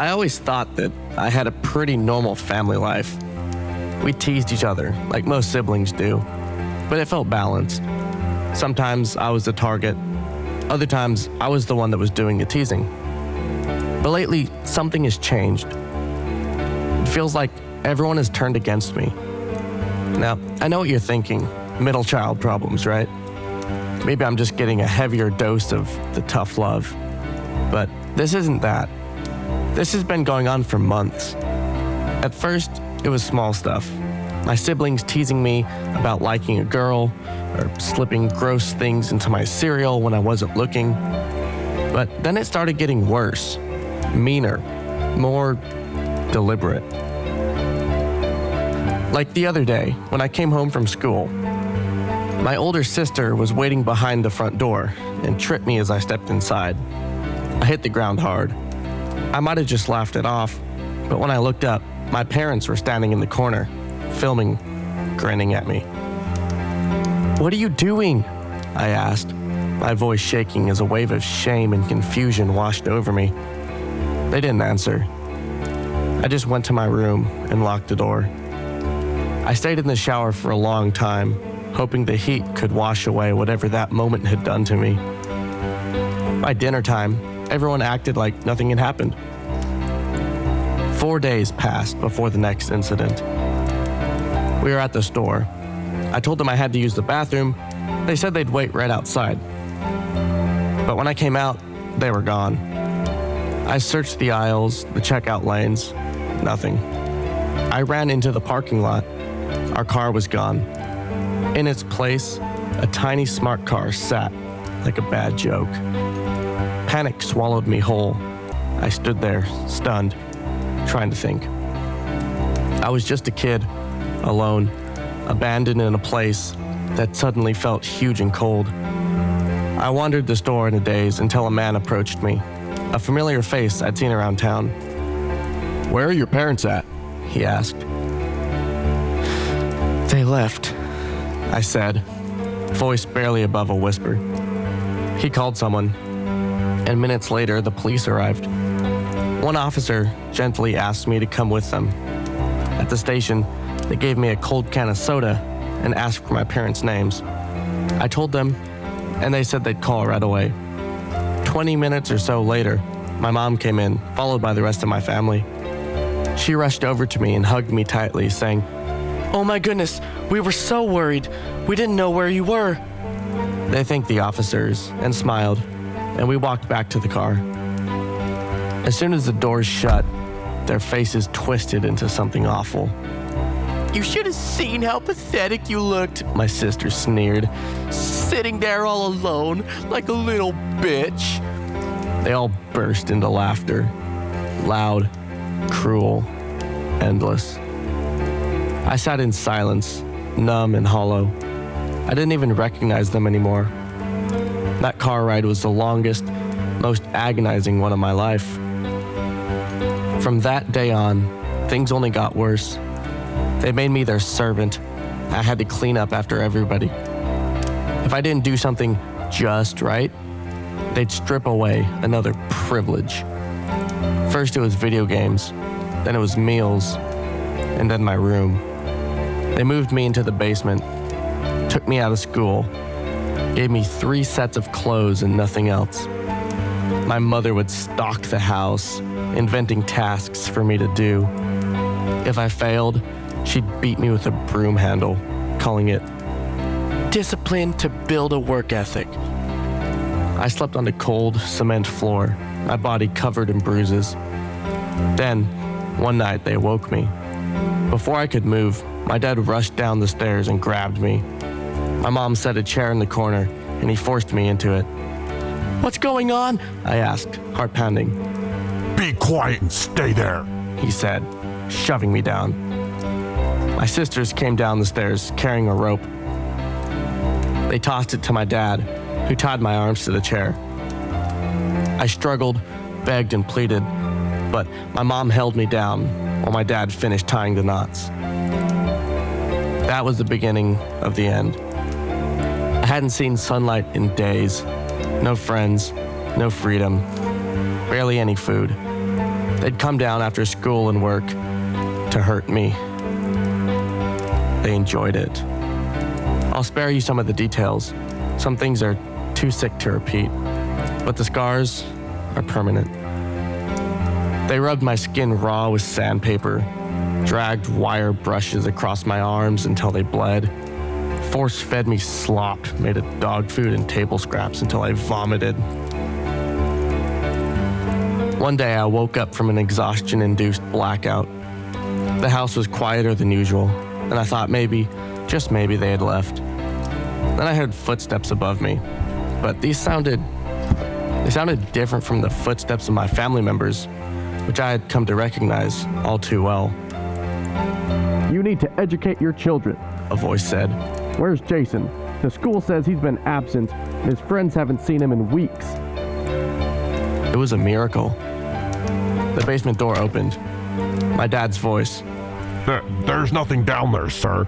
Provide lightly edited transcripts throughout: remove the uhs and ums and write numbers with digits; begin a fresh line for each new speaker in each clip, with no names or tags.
I always thought that I had a pretty normal family life. We teased each other, like most siblings do, but it felt balanced. Sometimes I was the target, other times I was the one that was doing the teasing. But lately, something has changed. It feels like everyone has turned against me. Now, I know what you're thinking, middle child problems, right? Maybe I'm just getting a heavier dose of the tough love. But this isn't that. This has been going on for months. At first, it was small stuff. My siblings teasing me about liking a girl or slipping gross things into my cereal when I wasn't looking. But then it started getting worse, meaner, more deliberate. Like the other day, when I came home from school, my older sister was waiting behind the front door and tripped me as I stepped inside. I hit the ground hard. I might have just laughed it off, but when I looked up, my parents were standing in the corner, filming, grinning at me. "What are you doing?" I asked, my voice shaking as a wave of shame and confusion washed over me. They didn't answer. I just went to my room and locked the door. I stayed in the shower for a long time, hoping the heat could wash away whatever that moment had done to me. By dinner time, everyone acted like nothing had happened. 4 days passed before the next incident. We were at the store. I told them I had to use the bathroom. They said they'd wait right outside. But when I came out, they were gone. I searched the aisles, the checkout lanes, nothing. I ran into the parking lot. Our car was gone. In its place, a tiny smart car sat like a bad joke. Panic swallowed me whole. I stood there, stunned, trying to think. I was just a kid, alone, abandoned in a place that suddenly felt huge and cold. I wandered the store in a daze until a man approached me, a familiar face I'd seen around town. "Where are your parents at?" he asked. "They left," I said, voice barely above a whisper. He called someone, and minutes later, the police arrived. One officer gently asked me to come with them. At the station, they gave me a cold can of soda and asked for my parents' names. I told them, and they said they'd call right away. 20 minutes or so later, my mom came in, followed by the rest of my family. She rushed over to me and hugged me tightly, saying, "Oh my goodness, we were so worried. We didn't know where you were." They thanked the officers and smiled, and we walked back to the car. As soon as the doors shut, their faces twisted into something awful. "You should have seen how pathetic you looked," my sister sneered, "sitting there all alone like a little bitch." They all burst into laughter, loud, cruel, endless. I sat in silence, numb and hollow. I didn't even recognize them anymore. That car ride was the longest, most agonizing one of my life. From that day on, things only got worse. They made me their servant. I had to clean up after everybody. If I didn't do something just right, they'd strip away another privilege. First it was video games, then it was meals, and then my room. They moved me into the basement, took me out of school, gave me 3 sets of clothes and nothing else. My mother would stalk the house, inventing tasks for me to do. If I failed, she'd beat me with a broom handle, calling it discipline to build a work ethic. I slept on the cold cement floor, my body covered in bruises. Then, one night they woke me. Before I could move, my dad rushed down the stairs and grabbed me. My mom set a chair in the corner, and he forced me into it. "What's going on?" I asked, heart pounding.
"Be quiet and stay there,"
he said, shoving me down. My sisters came down the stairs carrying a rope. They tossed it to my dad, who tied my arms to the chair. I struggled, begged, and pleaded, but my mom held me down while my dad finished tying the knots. That was the beginning of the end. I hadn't seen sunlight in days. No friends, no freedom, barely any food. They'd come down after school and work to hurt me. They enjoyed it. I'll spare you some of the details. Some things are too sick to repeat, but the scars are permanent. They rubbed my skin raw with sandpaper, dragged wire brushes across my arms until they bled, force-fed me slop made of dog food and table scraps until I vomited. One day I woke up from an exhaustion-induced blackout. The house was quieter than usual, and I thought maybe, just maybe, they had left. Then I heard footsteps above me, but they sounded different from the footsteps of my family members, which I had come to recognize all too well.
You need to educate your children,
A voice said.
Where's Jason? The school says he's been absent, and his friends haven't seen him in weeks.
It was a miracle. The basement door opened. My dad's voice.
There's nothing down there, sir.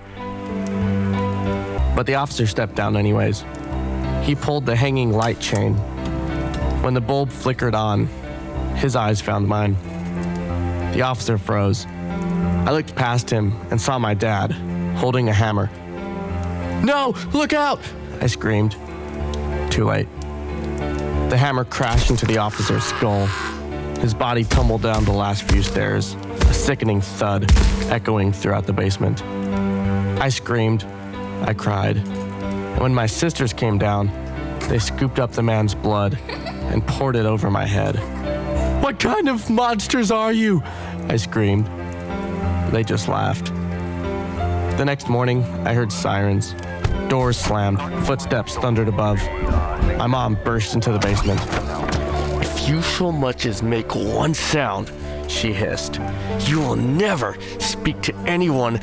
But the officer stepped down anyways. He pulled the hanging light chain. When the bulb flickered on, his eyes found mine. The officer froze. I looked past him and saw my dad, holding a hammer. "No, look out!" I screamed. Too late. The hammer crashed into the officer's skull. His body tumbled down the last few stairs, a sickening thud echoing throughout the basement. I screamed. I cried. And when my sisters came down, they scooped up the man's blood and poured it over my head. "What kind of monsters are you?" I screamed. They just laughed. The next morning, I heard sirens. Doors slammed, footsteps thundered above. My mom burst into the basement. "If you so much as make one sound," she hissed, "you will never speak to anyone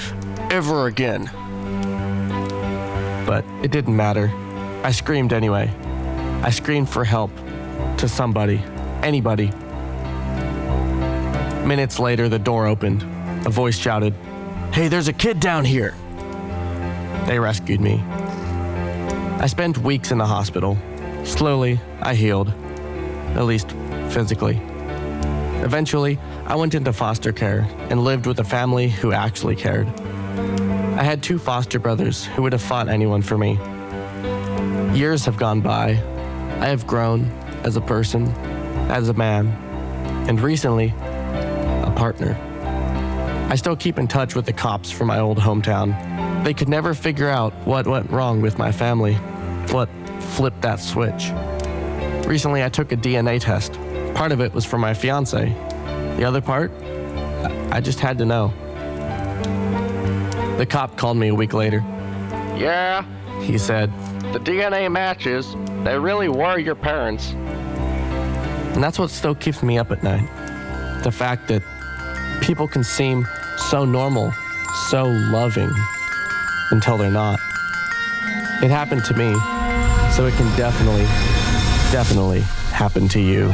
ever again." But it didn't matter. I screamed anyway. I screamed for help. To somebody. Anybody. Minutes later, the door opened. A voice shouted, "Hey, there's a kid down here." They rescued me. I spent weeks in the hospital. Slowly, I healed. At least, physically. Eventually, I went into foster care and lived with a family who actually cared. I had 2 foster brothers who would have fought anyone for me. Years have gone by. I have grown as a person, as a man, and recently, a partner. I still keep in touch with the cops from my old hometown. They could never figure out what went wrong with my family, what flipped that switch. Recently, I took a DNA test. Part of it was for my fiance. The other part, I just had to know. The cop called me a week later. "Yeah," he said, "the DNA matches. They really were your parents." And that's what still keeps me up at night. The fact that people can seem so normal, so loving, until they're not. It happened to me, so it can definitely happen to you.